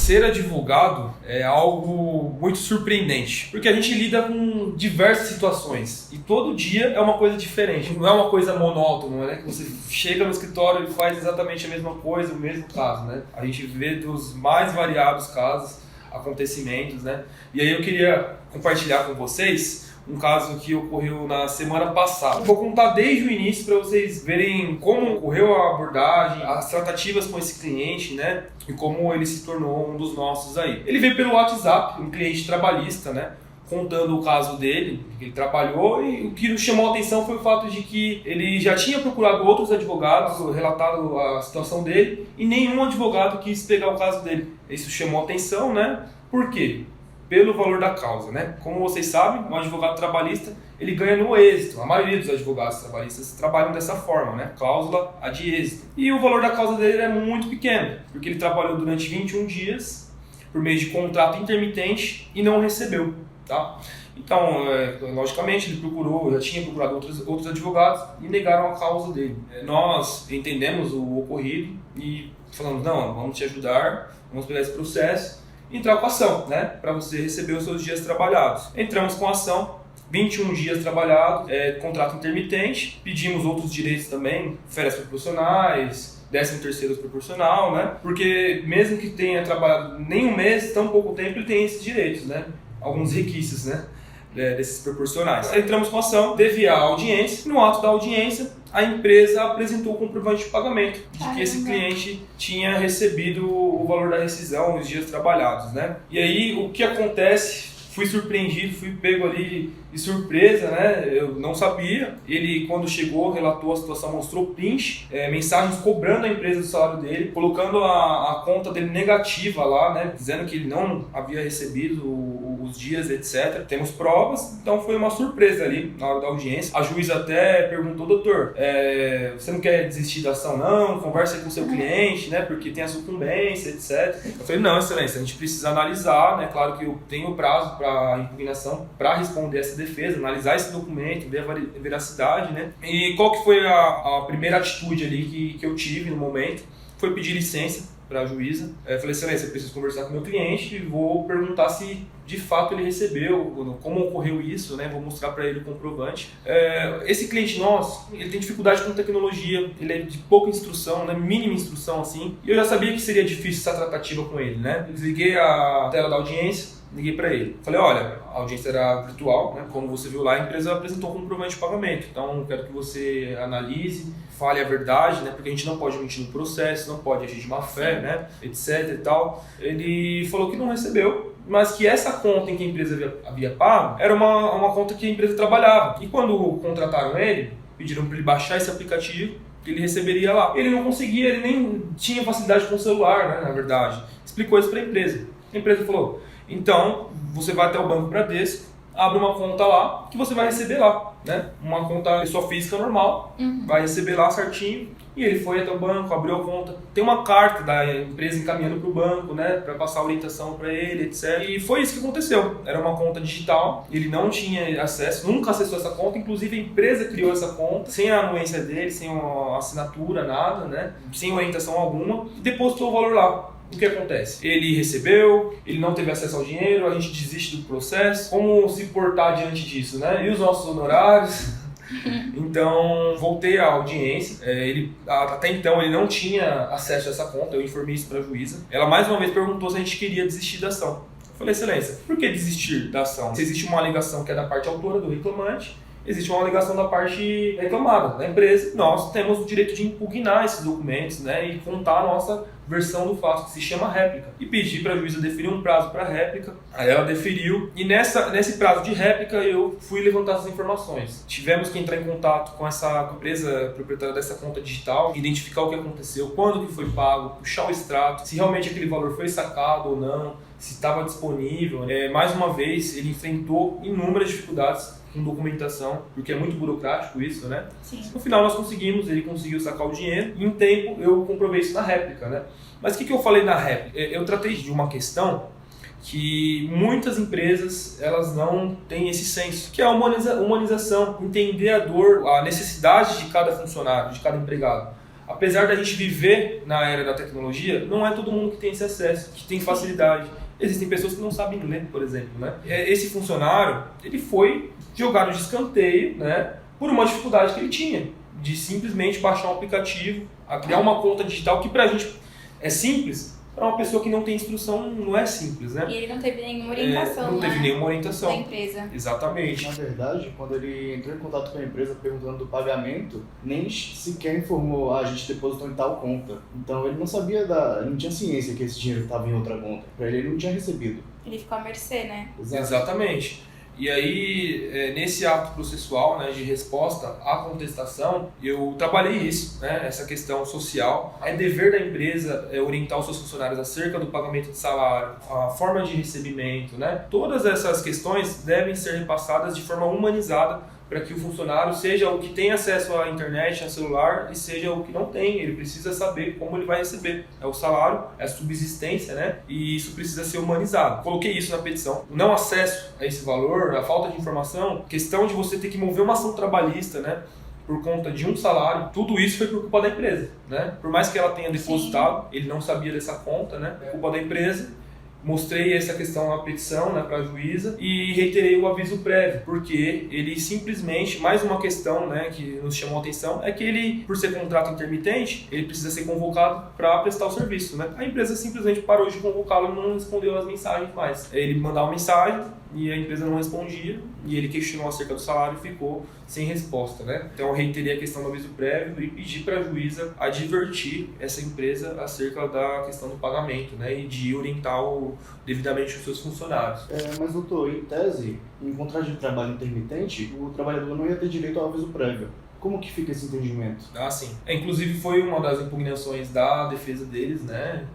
ser advogado é algo muito surpreendente, porque a gente lida com diversas situações e todo dia é uma coisa diferente, não é uma coisa monótona, né? Que você chega no escritório e faz exatamente a mesma coisa, o mesmo caso, né? A gente vê dos mais variados casos, acontecimentos, né? E aí eu queria compartilhar com vocês um caso que ocorreu na semana passada. Vou contar desde o início para vocês verem como ocorreu a abordagem, as tratativas com esse cliente, né? E como ele se tornou um dos nossos aí. Ele veio pelo WhatsApp, um cliente trabalhista, né? Contando o caso dele, que ele trabalhou, e o que nos chamou a atenção foi o fato de que ele já tinha procurado outros advogados, relatado a situação dele, e nenhum advogado quis pegar o caso dele. Isso chamou a atenção, né? Por quê? Pelo valor da causa, né? Como vocês sabem, um advogado trabalhista, ele ganha no êxito. A maioria dos advogados trabalhistas trabalham dessa forma, né? Cláusula a de êxito. E o valor da causa dele é muito pequeno, porque ele trabalhou durante 21 dias, por meio de contrato intermitente, e não recebeu, tá? Então, logicamente, ele já tinha procurado outros advogados e negaram a causa dele. Nós entendemos o ocorrido e falamos, não, vamos te ajudar, vamos pegar esse processo, entrar com a ação, né, para você receber os seus dias trabalhados. Entramos com a ação, 21 dias trabalhados, contrato intermitente, pedimos outros direitos também, férias proporcionais, 13º proporcional, né, porque mesmo que tenha trabalhado nem um mês, tão pouco tempo, ele tem esses direitos, né, alguns requisitos, né, desses proporcionais. Entramos com a ação, teve a audiência, no ato da audiência, a empresa apresentou o comprovante de pagamento de que esse cliente tinha recebido o valor da rescisão, os dias trabalhados, né? E aí, o que acontece? Fui surpreendido, fui pego ali de surpresa, né? Eu não sabia. Ele, quando chegou, relatou a situação, mostrou print, mensagens cobrando a empresa do salário dele, colocando a conta dele negativa lá, né? Dizendo que ele não havia recebido os dias, etc. Temos provas, então foi uma surpresa ali na hora da audiência. A juíza até perguntou, doutor, você não quer desistir da ação não? Conversa com o seu cliente, né? Porque tem a sucumbência, etc. Eu falei, não, excelência, a gente precisa analisar, né? Claro que eu tenho prazo para impugnação para responder essa defesa, analisar esse documento, ver a veracidade, né? E qual que foi a primeira atitude ali que eu tive no momento? Foi pedir licença para a juíza. Eu falei, excelência, eu preciso conversar com o meu cliente e vou perguntar se de fato ele recebeu, como ocorreu isso, né? Vou mostrar para ele o comprovante. Esse cliente nosso, ele tem dificuldade com tecnologia, ele é de pouca instrução, né? Mínima instrução assim, e eu já sabia que seria difícil essa tratativa com ele, né? Desliguei a tela da audiência, liguei para ele. Falei, olha, a audiência era virtual, né? Como você viu lá, a empresa apresentou um comprovante de pagamento. Então, quero que você analise, fale a verdade, né? Porque a gente não pode mentir no processo, não pode agir de má fé, né? Etc e tal. Ele falou que não recebeu, mas que essa conta em que a empresa havia pago era uma conta que a empresa trabalhava. E quando contrataram ele, pediram para ele baixar esse aplicativo, que ele receberia lá. Ele não conseguia, ele nem tinha facilidade com o celular, né? Na verdade. Explicou isso para a empresa. A empresa falou, então, você vai até o Banco Bradesco, abre uma conta lá, que você vai receber lá, né? Uma conta pessoa física normal, vai receber lá certinho. E ele foi até o banco, abriu a conta. Tem uma carta da empresa encaminhando para o banco, né? Para passar orientação para ele, etc. E foi isso que aconteceu. Era uma conta digital, ele não tinha acesso, nunca acessou essa conta. Inclusive a empresa criou essa conta, sem a anuência dele, sem a assinatura, nada, né? Sem orientação alguma. E depositou o valor lá. O que acontece? Ele recebeu, ele não teve acesso ao dinheiro, a gente desiste do processo. Como se portar diante disso, né? E os nossos honorários? Então, voltei à audiência. Até então ele não tinha acesso a essa conta, eu informei isso para a juíza. Ela mais uma vez perguntou se a gente queria desistir da ação. Eu falei, excelência, por que desistir da ação? Se existe uma alegação que é da parte autora do reclamante, existe uma alegação da parte reclamada, da empresa. Nós temos o direito de impugnar esses documentos, né, e contar a nossa versão do fato, que se chama réplica. E pedi para a juíza definir um prazo para réplica. Aí ela deferiu. E nesse prazo de réplica eu fui levantar essas informações. Tivemos que entrar em contato com essa empresa proprietária dessa conta digital, identificar o que aconteceu, quando que foi pago, puxar o extrato, se realmente aquele valor foi sacado ou não, se estava disponível. Mais uma vez, ele enfrentou inúmeras dificuldades com documentação, porque é muito burocrático isso, né? Sim. No final nós conseguimos, ele conseguiu sacar o dinheiro, e em tempo eu comprovei isso na réplica, né? Mas o que eu falei na réplica? Eu tratei de uma questão que muitas empresas elas não têm esse senso, que é a humanização, entender a dor, a necessidade de cada funcionário, de cada empregado. apesar da gente viver na era da tecnologia, não é todo mundo que tem esse acesso, que tem facilidade. Existem pessoas que não sabem ler, por exemplo, né? Esse funcionário, ele foi jogado de escanteio, né, por uma dificuldade que ele tinha, de simplesmente baixar um aplicativo, a criar uma conta digital, que pra gente é simples, para uma pessoa que não tem instrução não é simples, né? E ele não teve nenhuma orientação, não teve nenhuma orientação da empresa. Exatamente. Na verdade, quando ele entrou em contato com a empresa perguntando do pagamento, nem sequer informou, a gente depositou em tal conta. Então ele não sabia ele não tinha ciência que esse dinheiro estava em outra conta. Para ele não tinha recebido. Ele ficou à mercê, né? Exatamente. E aí, nesse ato processual, né, de resposta à contestação, eu trabalhei isso, né, essa questão social. É dever da empresa orientar os seus funcionários acerca do pagamento de salário, a forma de recebimento, né? Todas essas questões devem ser repassadas de forma humanizada para que o funcionário seja o que tem acesso à internet, a celular, e seja o que não tem. Ele precisa saber como ele vai receber. É o salário, é a subsistência, né? E isso precisa ser humanizado. Coloquei isso na petição. O não acesso a esse valor, a falta de informação, questão de você ter que mover uma ação trabalhista, né, por conta de um salário, tudo isso foi por culpa da empresa, né? Por mais que ela tenha depositado, ele não sabia dessa conta, né? É culpa da empresa. Mostrei essa questão na petição, né, para a juíza, e reiterei o aviso prévio, porque ele simplesmente, mais uma questão, né, que nos chamou a atenção, é que ele, por ser contrato intermitente, ele precisa ser convocado para prestar o serviço, né? A empresa simplesmente parou de convocá-lo e não respondeu as mensagens mais. Ele mandava uma mensagem e a empresa não respondia, e ele questionou acerca do salário e ficou sem resposta, né? Então eu reiterei a questão do aviso prévio e pedi para a juíza advertir essa empresa acerca da questão do pagamento, né, e de orientar devidamente os seus funcionários. Mas, doutor, em tese, em contrato de trabalho intermitente, o trabalhador não ia ter direito ao aviso prévio. Como que fica esse entendimento? Ah, sim. Inclusive foi uma das impugnações da defesa deles, né,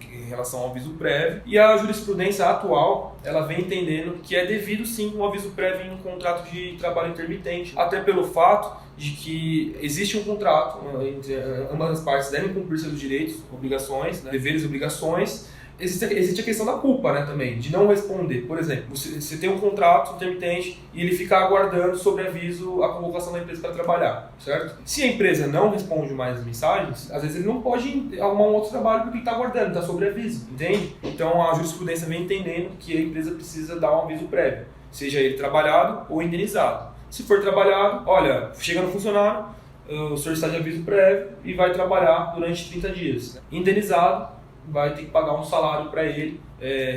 em relação ao aviso prévio. E a jurisprudência atual, ela vem entendendo que é devido sim um aviso prévio em um contrato de trabalho intermitente. Até pelo fato de que existe um contrato, entre ambas as partes devem cumprir seus direitos, obrigações, né, deveres e obrigações. Existe a questão da culpa, né, também, de não responder. Por exemplo, você tem um contrato intermitente e ele fica aguardando sobre aviso a convocação da empresa para trabalhar, certo? Se a empresa não responde mais as mensagens, às vezes ele não pode arrumar um outro trabalho porque ele está aguardando, está sobre aviso, entende? Então a jurisprudência vem entendendo que a empresa precisa dar um aviso prévio, seja ele trabalhado ou indenizado. Se for trabalhado, olha, chega no funcionário, o senhor está de aviso prévio e vai trabalhar durante 30 dias. Indenizado, vai ter que pagar um salário para ele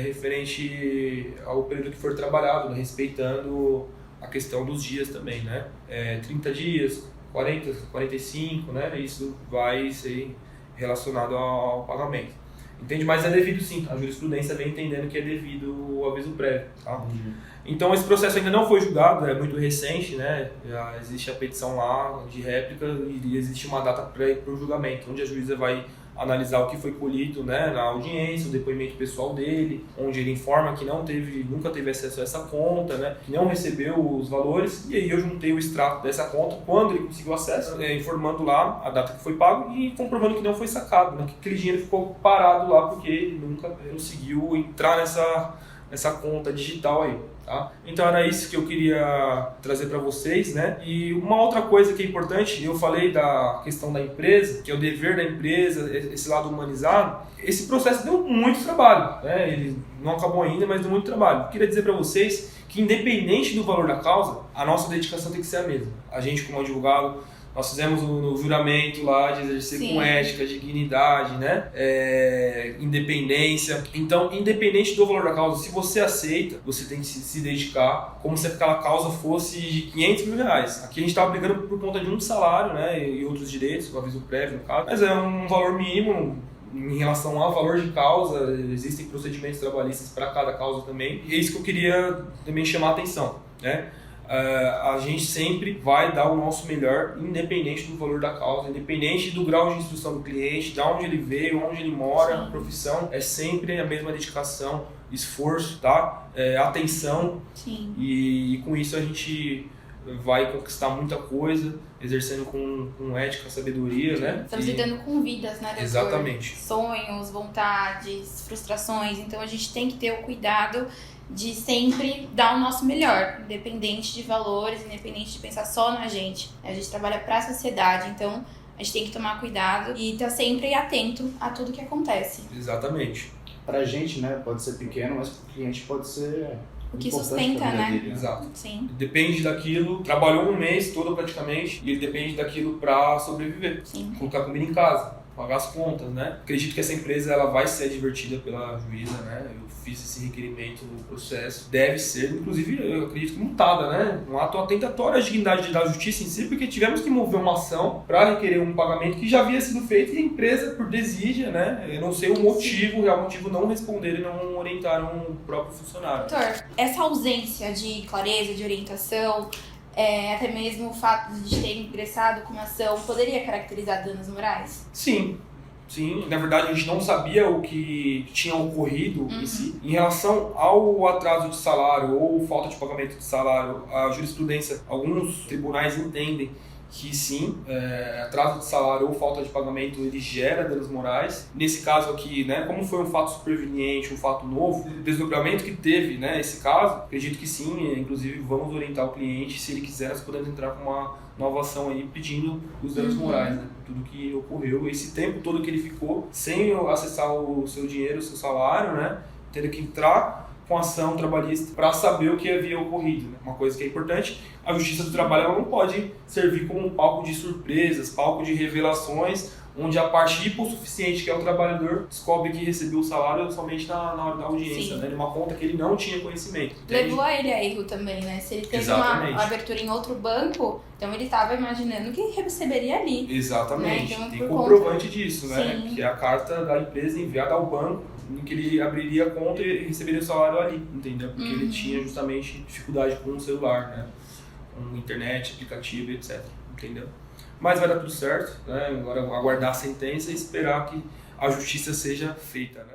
referente ao período que for trabalhado, né, respeitando a questão dos dias também, né? 30 dias, 40, 45, né? Isso vai ser relacionado ao pagamento. Entende? Mas é devido sim, a jurisprudência vem entendendo que é devido o aviso prévio, tá? Então esse processo ainda não foi julgado, é muito recente, né? Já existe a petição lá de réplica e existe uma data para o julgamento, onde a juíza vai analisar o que foi colhido, né, na audiência, o depoimento pessoal dele, onde ele informa que nunca teve acesso a essa conta, né, que não recebeu os valores, e aí eu juntei o extrato dessa conta quando ele conseguiu acesso, informando lá a data que foi pago e comprovando que não foi sacado, né, que aquele dinheiro ficou parado lá porque ele nunca conseguiu entrar nessa conta digital aí. Tá? Então era isso que eu queria trazer para vocês, né? E uma outra coisa que é importante, eu falei da questão da empresa, que é o dever da empresa, esse lado humanizado. Esse processo deu muito trabalho, né? Ele não acabou ainda, mas deu muito trabalho. Eu queria dizer para vocês que independente do valor da causa, a nossa dedicação tem que ser a mesma. A gente como advogado, nós fizemos o juramento lá de exercer com ética, dignidade, né? Independência. Então, independente do valor da causa, se você aceita, você tem que se dedicar como se aquela causa fosse de 500 mil reais. Aqui a gente estava brigando por conta de um salário, né? E outros direitos, o aviso prévio no caso. Mas é um valor mínimo em relação ao valor de causa, existem procedimentos trabalhistas para cada causa também. E é isso que eu queria também chamar a atenção, né? A gente sempre vai dar o nosso melhor, independente do valor da causa, independente do grau de instrução do cliente, de onde ele veio, onde ele mora, a profissão, é sempre a mesma dedicação, esforço, tá? Atenção. Sim. E com isso a gente vai conquistar muita coisa, exercendo com ética, sabedoria, né? Estamos lidando com vidas, né, doutor? Exatamente. Sonhos, vontades, frustrações, então a gente tem que ter o cuidado de sempre dar o nosso melhor, independente de valores, independente de pensar só na gente. A gente trabalha para a sociedade, então a gente tem que tomar cuidado e estar sempre atento a tudo que acontece. Exatamente. Pra gente, né, pode ser pequeno, mas pro cliente pode ser O que importante sustenta, pra vida né? dele, Exato. Sim, Depende daquilo, trabalhou um mês todo praticamente, e ele depende daquilo para sobreviver. sim. Colocar comida em casa, pagar as contas, né? Acredito que essa empresa ela vai ser advertida pela juíza, né? Eu fiz esse requerimento no processo. Deve ser, inclusive, eu acredito que multada, né? Um ato atentatório à dignidade da justiça em si, porque tivemos que mover uma ação para requerer um pagamento que já havia sido feito e a empresa, por desídia, né? Eu não sei o motivo, o real motivo, não responderam e não orientaram o próprio funcionário. Doutor, essa ausência de clareza, de orientação, até mesmo o fato de ter ingressado com uma ação, poderia caracterizar danos morais? Sim. Sim, na verdade a gente não sabia o que tinha ocorrido em si. Em relação ao atraso de salário ou falta de pagamento de salário, a jurisprudência, alguns tribunais entendem que sim, atraso de salário ou falta de pagamento ele gera danos morais. Nesse caso aqui, né, como foi um fato superveniente, um fato novo, o desdobramento que teve, né, esse caso, acredito que sim, inclusive vamos orientar o cliente, se ele quiser, nós podemos entrar com uma nova ação aí pedindo os danos morais, né, por tudo que ocorreu, esse tempo todo que ele ficou sem acessar o seu dinheiro, o seu salário, né, tendo que entrar com ação trabalhista para saber o que havia ocorrido, né? Uma coisa que é importante, a Justiça do Trabalho ela não pode servir como um palco de surpresas, palco de revelações, onde a parte hipossuficiente, que é o trabalhador, descobre que recebeu o salário somente na hora da audiência, né? Numa conta que ele não tinha conhecimento. Entende? Levou a ele a erro também, né? Se ele teve Exatamente. uma abertura em outro banco, então ele estava imaginando que receberia ali. Exatamente. Né? Então, tem por comprovante disso, né? Sim. Que é a carta da empresa enviada ao banco, em que ele abriria a conta e receberia o salário ali, entendeu? Porque ele tinha justamente dificuldade com o celular, né? Com internet, aplicativo, etc. Entendeu? Mas vai dar tudo certo, né? Agora aguardar a sentença e esperar que a justiça seja feita, né?